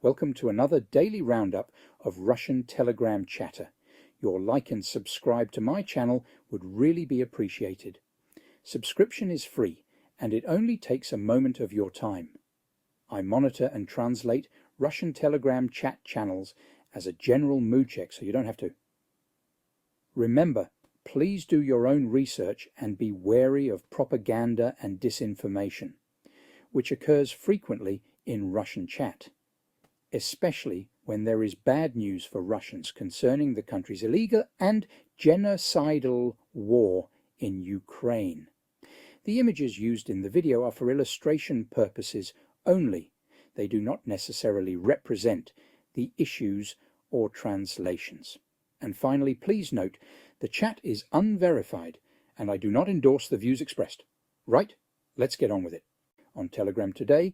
Welcome to another daily roundup of Russian Telegram chatter. Your like and subscribe to my channel would really be appreciated. Subscription is free and it only takes a moment of your time. I monitor and translate Russian Telegram chat channels as a general mood check, so you don't have to. Remember, please do your own research and be wary of propaganda and disinformation, which occurs frequently in Russian chat, especially when there is bad news for Russians concerning the country's illegal and genocidal war in Ukraine. The images used in the video are for illustration purposes only. They do not necessarily represent the issues or translations. And finally, please note, the chat is unverified and I do not endorse the views expressed. Right? Let's get on with it. On Telegram today,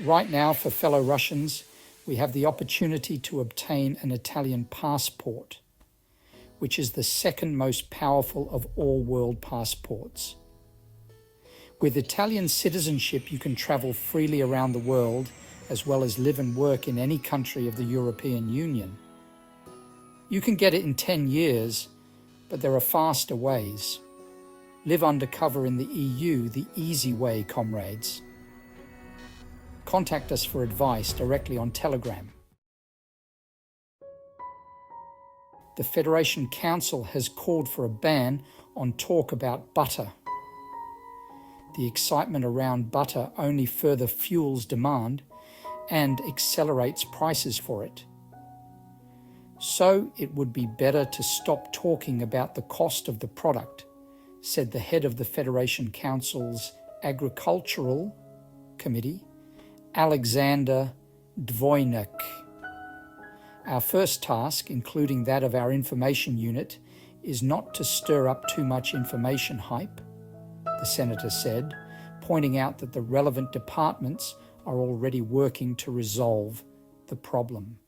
right now, for fellow Russians, we have the opportunity to obtain an Italian passport, which is the second most powerful of all world passports. With Italian citizenship, you can travel freely around the world, as well as live and work in any country of the European Union. You can get it in 10 years, but there are faster ways. Live undercover in the EU, the easy way, comrades. Contact us for advice directly on Telegram. The Federation Council has called for a ban on talk about butter. The excitement around butter only further fuels demand and accelerates prices for it. So it would be better to stop talking about the cost of the product, said the head of the Federation Council's Agricultural Committee, Alexander Dvoynik. Our first task, including that of our information unit, is not to stir up too much information hype, the senator said, pointing out that the relevant departments are already working to resolve the problem.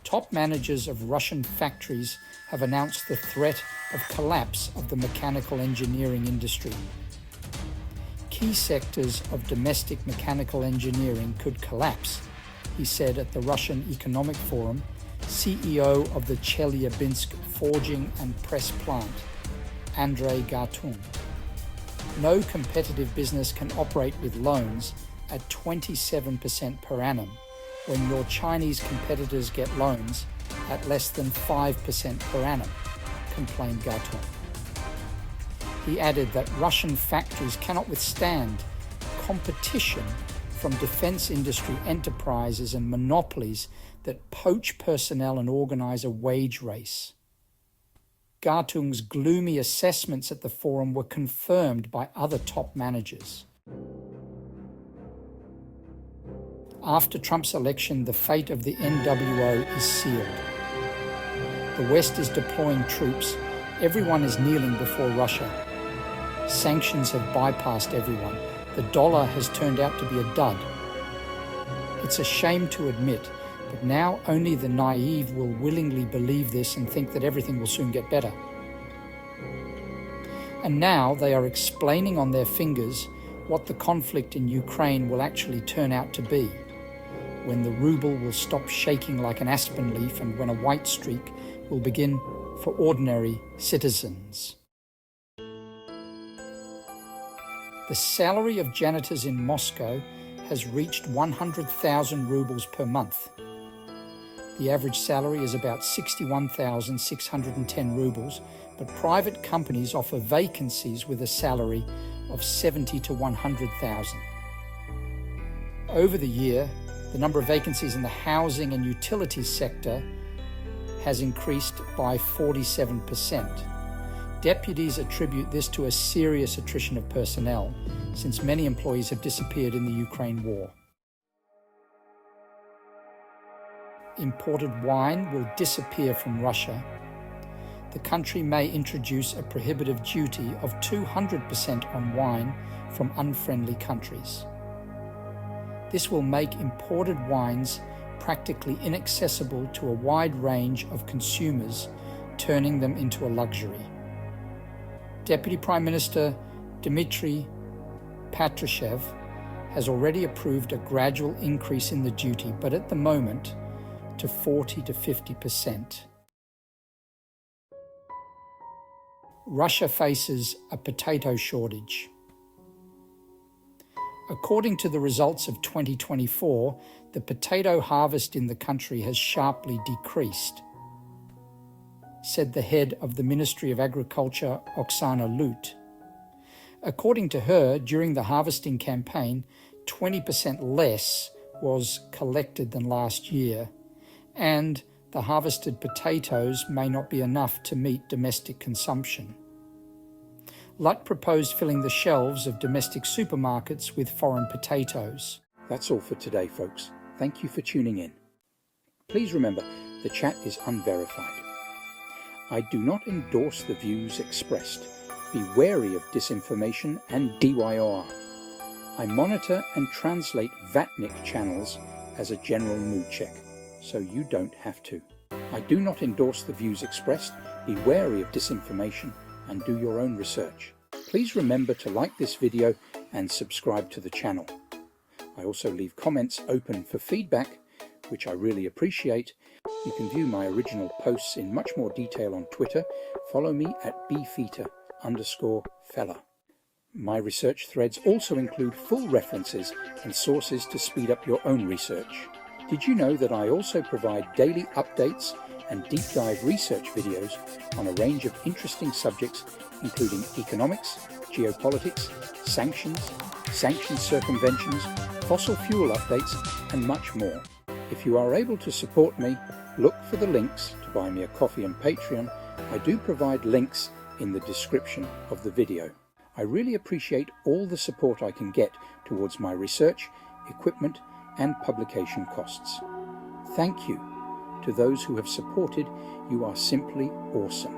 Top managers of Russian factories have announced the threat of collapse of the mechanical engineering industry. Key sectors of domestic mechanical engineering could collapse, he said at the Russian Economic Forum, CEO of the Chelyabinsk forging and press plant, Andrei Gartung. No competitive business can operate with loans at 27% per annum when your Chinese competitors get loans at less than 5% per annum, complained Gatun. He added that Russian factories cannot withstand competition from defense industry enterprises and monopolies that poach personnel and organize a wage race. Gartung's gloomy assessments at the forum were confirmed by other top managers. After Trump's election, the fate of the NWO is sealed. The West is deploying troops. Everyone is kneeling before Russia. Sanctions have bypassed everyone. The dollar has turned out to be a dud. It's a shame to admit, but now only the naive will willingly believe this and think that everything will soon get better. And now they are explaining on their fingers what the conflict in Ukraine will actually turn out to be, when the ruble will stop shaking like an aspen leaf and when a white streak will begin for ordinary citizens. The salary of janitors in Moscow has reached 100,000 rubles per month. The average salary is about 61,610 rubles, but private companies offer vacancies with a salary of 70 to 100,000. Over the year, the number of vacancies in the housing and utilities sector has increased by 47%. Deputies attribute this to a serious attrition of personnel, since many employees have disappeared in the Ukraine war. Imported wine will disappear from Russia. The country may introduce a prohibitive duty of 200% on wine from unfriendly countries. This will make imported wines practically inaccessible to a wide range of consumers, turning them into a luxury. Deputy Prime Minister Dmitry Patrushev has already approved a gradual increase in the duty, but at the moment to 40 to 50%. Russia faces a potato shortage. According to the results of 2024, the potato harvest in the country has sharply decreased, said the head of the Ministry of Agriculture, Oksana Lut. According to her, during the harvesting campaign, 20% less was collected than last year, and the harvested potatoes may not be enough to meet domestic consumption. Lut proposed filling the shelves of domestic supermarkets with foreign potatoes. That's all for today, folks. Thank you for tuning in. Please remember, the chat is unverified. I do not endorse the views expressed. Be wary of disinformation and DYOR. I monitor and translate Vatnik channels as a general mood check, so you don't have to. I do not endorse the views expressed. Be wary of disinformation and do your own research. Please remember to like this video and subscribe to the channel. I also leave comments open for feedback, which I really appreciate. You can view my original posts in much more detail on Twitter. Follow me at bfeeta_fella. My research threads also include full references and sources to speed up your own research. Did you know that I also provide daily updates and deep dive research videos on a range of interesting subjects, including economics, geopolitics, sanctions circumventions, fossil fuel updates, and much more. If you are able to support me, look for the links to buy me a coffee and Patreon. I do provide links in the description of the video. I really appreciate all the support I can get towards my research, equipment, and publication costs. Thank you to those who have supported. You are simply awesome.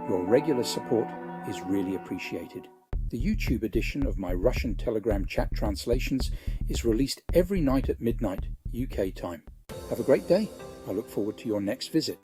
Your regular support is really appreciated. The YouTube edition of my Russian Telegram chat translations is released every night at midnight UK time. Have a great day. I look forward to your next visit.